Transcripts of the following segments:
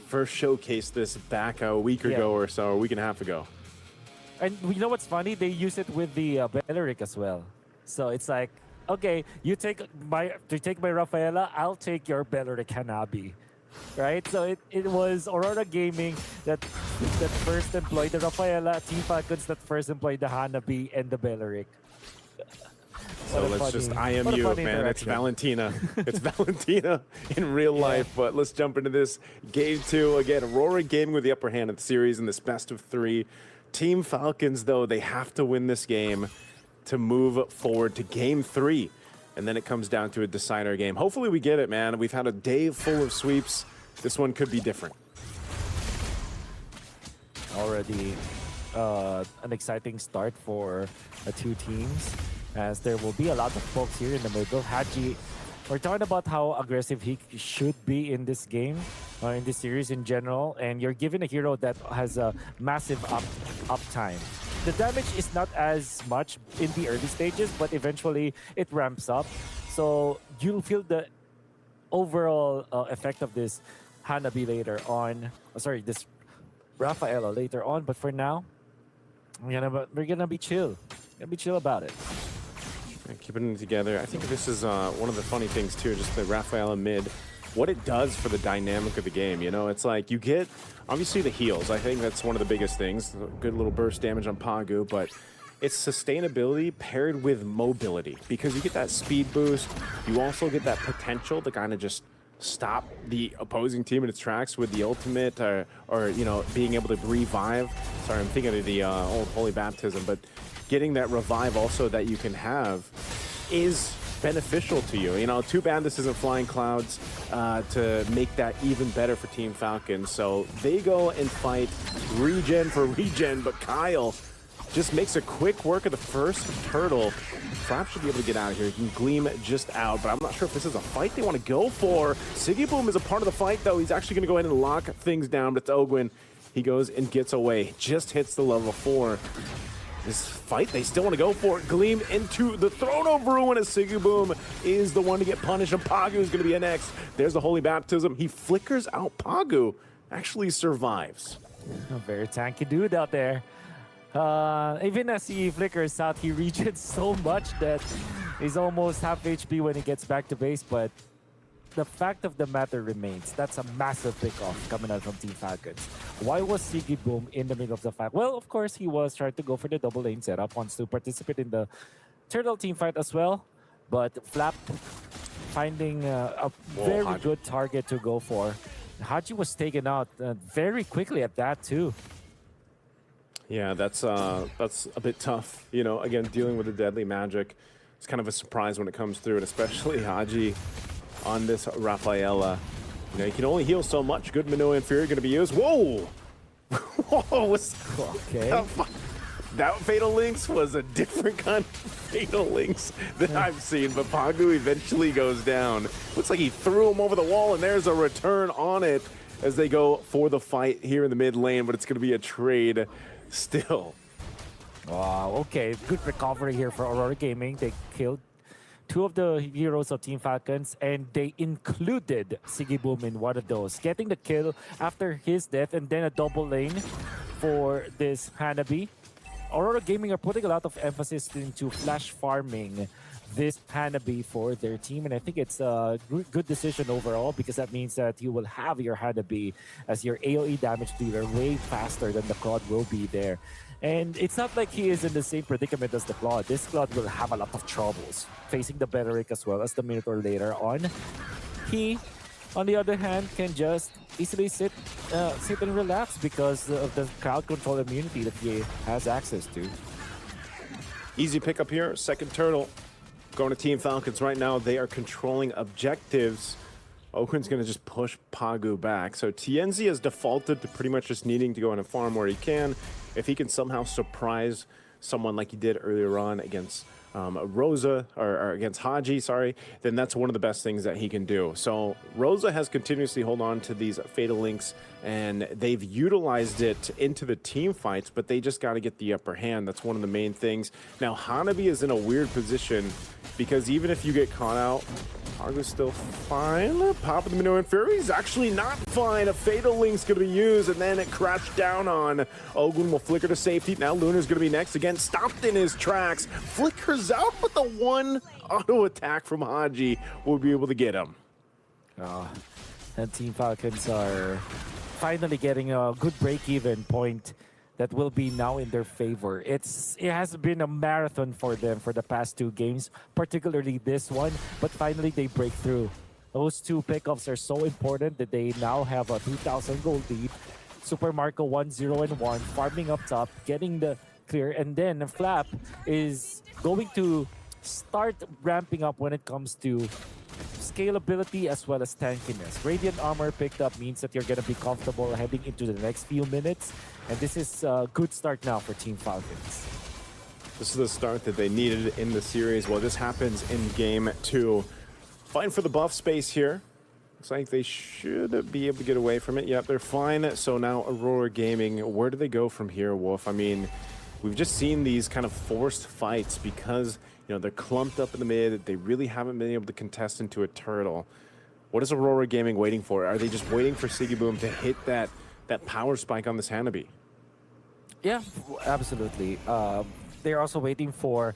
first showcased this back a week ago or so, or a week and a half ago. And you know what's funny? They use it with the Belleric as well. So it's like, okay, you take my Rafaela, I'll take your Belleric Hanabi. Right? So it was Aurora Gaming that first employed the Rafaela, Team Falcons that first employed the Hanabi and the Belleric. So let's just IMU, man. It's Valentina. It's Valentina in real life. But let's jump into this game 2. Again, Aurora Gaming with the upper hand of the series in this best of 3. Team Falcons, though, they have to win this game to move forward to game 3. And then it comes down to a decider game. Hopefully we get it, man. We've had a day full of sweeps. This one could be different. Already an exciting start for the two teams, as there will be a lot of folks here in the middle. Haji, we're talking about how aggressive he should be in this game, in this series in general, and you're given a hero that has a massive uptime. The damage is not as much in the early stages, but eventually it ramps up. So you'll feel the overall effect of this Hanabi later on. This Rafaela later on. But for now, we're gonna be chill. Gonna be chill about it. Keeping it together. I think this is one of the funny things too, just the Rafaela mid, what it does for the dynamic of the game. It's like you get, obviously, the heals. I think that's one of the biggest things. Good little burst damage on Pagu, but it's sustainability paired with mobility, because you get that speed boost. You also get that potential to kind of just stop the opposing team in its tracks with the ultimate, or being able to revive. Sorry, I'm thinking of the old Holy Baptism, but getting that revive also that you can have is beneficial to you. Too bad this isn't Flying Clouds to make that even better for Team Falcons. So they go and fight regen for regen, but Kyle just makes a quick work of the first turtle. Flap should be able to get out of here. He can gleam just out, but I'm not sure if this is a fight they want to go for. Siggy Boom is a part of the fight, though. He's actually going to go ahead and lock things down, but it's Ogwin. He goes and gets away. Just hits the level 4. This fight, they still want to go for it. Gleam into the Throne of Ruin as Siggy Boom is the one to get punished, and Pagu is going to be next. There's the Holy Baptism. He flickers out Pagu. Actually survives. A very tanky dude out there. Even as he flickers out, he reaches so much that he's almost half HP when he gets back to base, but the fact of the matter remains, that's a massive pickoff coming out from Team Falcons. Why was Siggy Boom in the middle of the fight? Well, of course, he was trying to go for the double lane setup, wants to participate in the Turtle team fight as well, but Flap finding a very good target to go for. Haji was taken out very quickly at that too. Yeah, that's a bit tough. Again, dealing with the deadly magic. It's kind of a surprise when it comes through, and especially Haji on this Rafaela. You can only heal so much. Good Minoa Inferior going to be used. Whoa! Whoa! Okay. That Fatal Links was a different kind of Fatal Links that I've seen, but Pagu eventually goes down. Looks like he threw him over the wall, and there's a return on it as they go for the fight here in the mid lane, but it's going to be a trade still. Wow, okay. Good recovery here for Aurora Gaming. They killed 2 of the heroes of Team Falcons, and they included Siggy Boom in one of those, getting the kill after his death, and then a double lane for this Hanabi. Aurora Gaming are putting a lot of emphasis into flash farming this Hanabi for their team, and I think it's a good decision overall, because that means that you will have your Hanabi as your AoE damage dealer way faster than the Claude will be there. And it's not like he is in the same predicament as the Claude. This Claude will have a lot of troubles facing the Belleric as well as the Minotaur later on. He, on the other hand, can just easily sit and relax because of the crowd control immunity that he has access to. Easy pickup here. Second turtle going to Team Falcons right now. They are controlling objectives. Oakland's going to just push Pagu back. So Tienzi has defaulted to pretty much just needing to go in and farm where he can. If he can somehow surprise someone like he did earlier on against Rosa, or against Haji, sorry, then that's one of the best things that he can do. So Rosa has continuously held on to these Fatal Links, and they've utilized it into the team fights, but they just got to get the upper hand. That's one of the main things. Now, Hanabi is in a weird position because even if you get caught out, Argo's still fine. Pop of the Minoan Fury is actually not fine. A Fatal Link's going to be used, and then it crashed down on. Ogun will flicker to safety. Now Lunar's going to be next again. Stopped in his tracks. Flickers out, but the one auto attack from Haji will be able to get him. And Team Falcons are finally getting a good break-even point that will be now in their favor. It has been a marathon for them for the past 2 games, particularly this one, but finally they break through. Those 2 pickups are so important that they now have a 2,000 gold lead. Super Marco 1-0-1, farming up top, getting the clear, and then Flap is going to start ramping up when it comes to scalability as well as tankiness. Radiant Armor picked up means that you're going to be comfortable heading into the next few minutes, and this is a good start now for Team Falcons. This is the start that they needed in the series. Well, this happens in game 2. Fighting for the buff space here. Looks like they should be able to get away from it. Yep, they're fine. So now Aurora Gaming, where do they go from here, Wolf? I mean, we've just seen these kind of forced fights because, you know, they're clumped up in the mid. They really haven't been able to contest into a turtle. What is Aurora Gaming waiting for? Are they just waiting for Sigiboom to hit that power spike on this Hanabi? Yeah, absolutely. They're also waiting for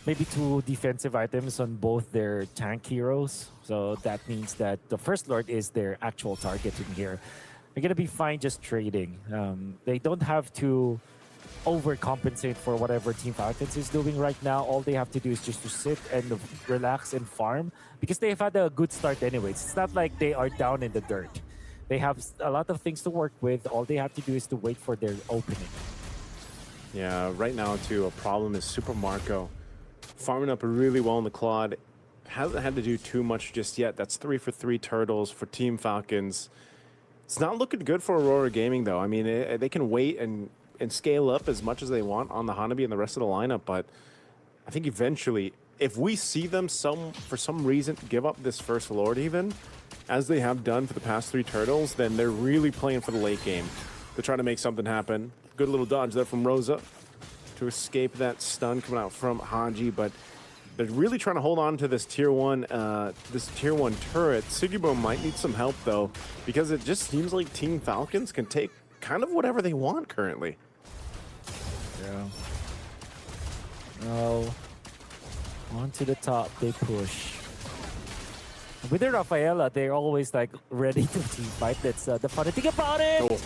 maybe 2 defensive items on both their tank heroes. So that means that the First Lord is their actual target in here. They're going to be fine just trading. They don't have to overcompensate for whatever Team Falcons is doing right now. All they have to do is just to sit and relax and farm because they've had a good start anyways. It's not like they are down in the dirt. They have a lot of things to work with. All they have to do is to wait for their opening. Yeah, right now, too, a problem is Super Marco farming up really well in the Claude. Hasn't had to do too much just yet. That's 3 for 3 turtles for Team Falcons. It's not looking good for Aurora Gaming, though. I mean, they can wait and scale up as much as they want on the Hanabi and the rest of the lineup, but I think eventually, if we see them for some reason give up this First Lord even, as they have done for the past 3 turtles, then they're really playing for the late game to try to make something happen. Good little dodge there from Rosa to escape that stun coming out from Haji, but they're really trying to hold on to this tier 1 turret. Sigiboom might need some help though, because it just seems like Team Falcons can take kind of whatever they want currently. Yeah. Oh, on to the top they push. With the Rafaela, they're always like ready to team fight. That's the funny thing about it. Oh.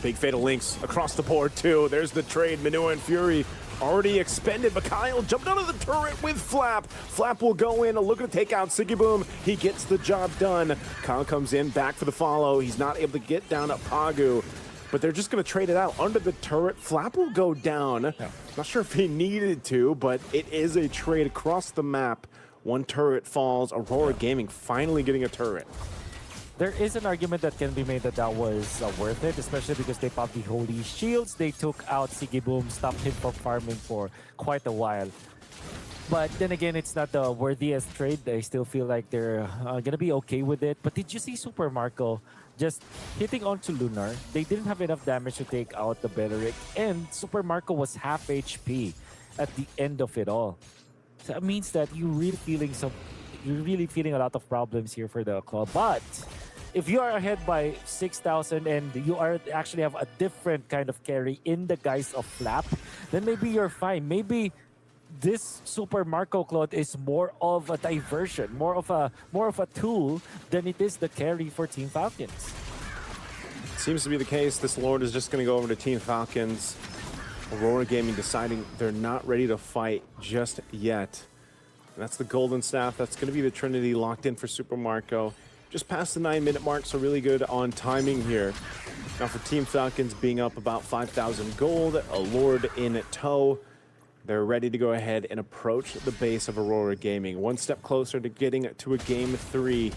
Big Fatal Links across the board too. There's the trade. Minua and Fury already expended. Mikhail jumped out of the turret with Flap. Flap will go in, looking to take out Sigiboom. He gets the job done. Kyle comes in, back for the follow. He's not able to get down at Pagu, but they're just going to trade it out under the turret. Flap will go down. Yeah. Not sure if he needed to, but it is a trade across the map. 1 turret falls. Aurora Gaming finally getting a turret. There is an argument that can be made that that was worth it, especially because they popped the Holy Shields. They took out Sigiboom, stopped him from farming for quite a while. But then again, it's not the worthiest trade. I still feel like they're going to be okay with it. But did you see Super Marco just hitting onto Lunar? They didn't have enough damage to take out the Beleric, and Super Marco was half HP at the end of it all. So that means that you're really feeling a lot of problems here for the club. But if you are ahead by 6,000 and you actually have a different kind of carry in the guise of Flap, then maybe you're fine. Maybe this Super Marco Claude is more of a diversion, more of a tool than it is the carry for Team Falcons. Seems to be the case. This Lord is just going to go over to Team Falcons. Aurora Gaming deciding they're not ready to fight just yet. And that's the Golden Staff. That's going to be the Trinity locked in for Super Marco. Just past the 9-minute mark, so really good on timing here. Now for Team Falcons being up about 5,000 gold, a Lord in tow. They're ready to go ahead and approach the base of Aurora Gaming. 1 step closer to getting to a game 3.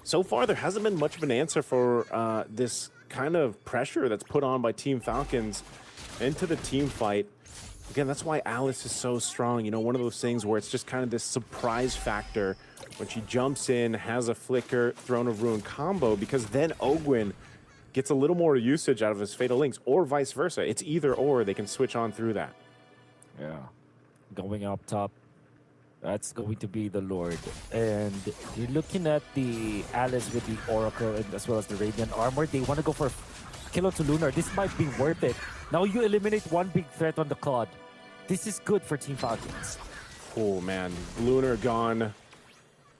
So far, there hasn't been much of an answer for this kind of pressure that's put on by Team Falcons into the team fight. Again, that's why Alice is so strong. You know, one of those things where it's just kind of this surprise factor when she jumps in, has a flicker, Throne of Ruin combo, because then Ogwyn gets a little more usage out of his Fatal Links, or vice versa. It's either or, they can switch on through that. Yeah. Going up top, that's going to be the Lord. And you're looking at the Alice with the Oracle and as well as the Radiant Armor. They want to go for Kilo to Lunar. This might be worth it. Now you eliminate one big threat on the Claude. This is good for Team Falcons. Oh, man. Lunar gone.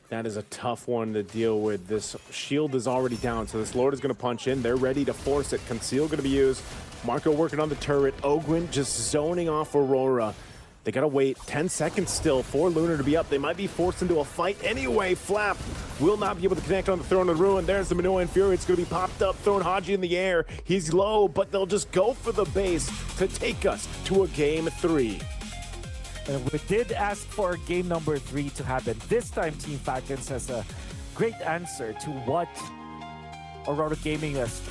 That is a tough one to deal with. This shield is already down, so this Lord is going to punch in. They're ready to force it. Conceal going to be used. Marco working on the turret. Ogwyn just zoning off Aurora. They got to wait 10 seconds still for Lunar to be up. They might be forced into a fight anyway. Flap will not be able to connect on the Throne of Ruin. There's the Minoan Fury. It's going to be popped up, throwing Haji in the air. He's low, but they'll just go for the base to take us to a game 3. And we did ask for game number 3 to happen. This time, Team Falcons has a great answer to what Aurora Gaming has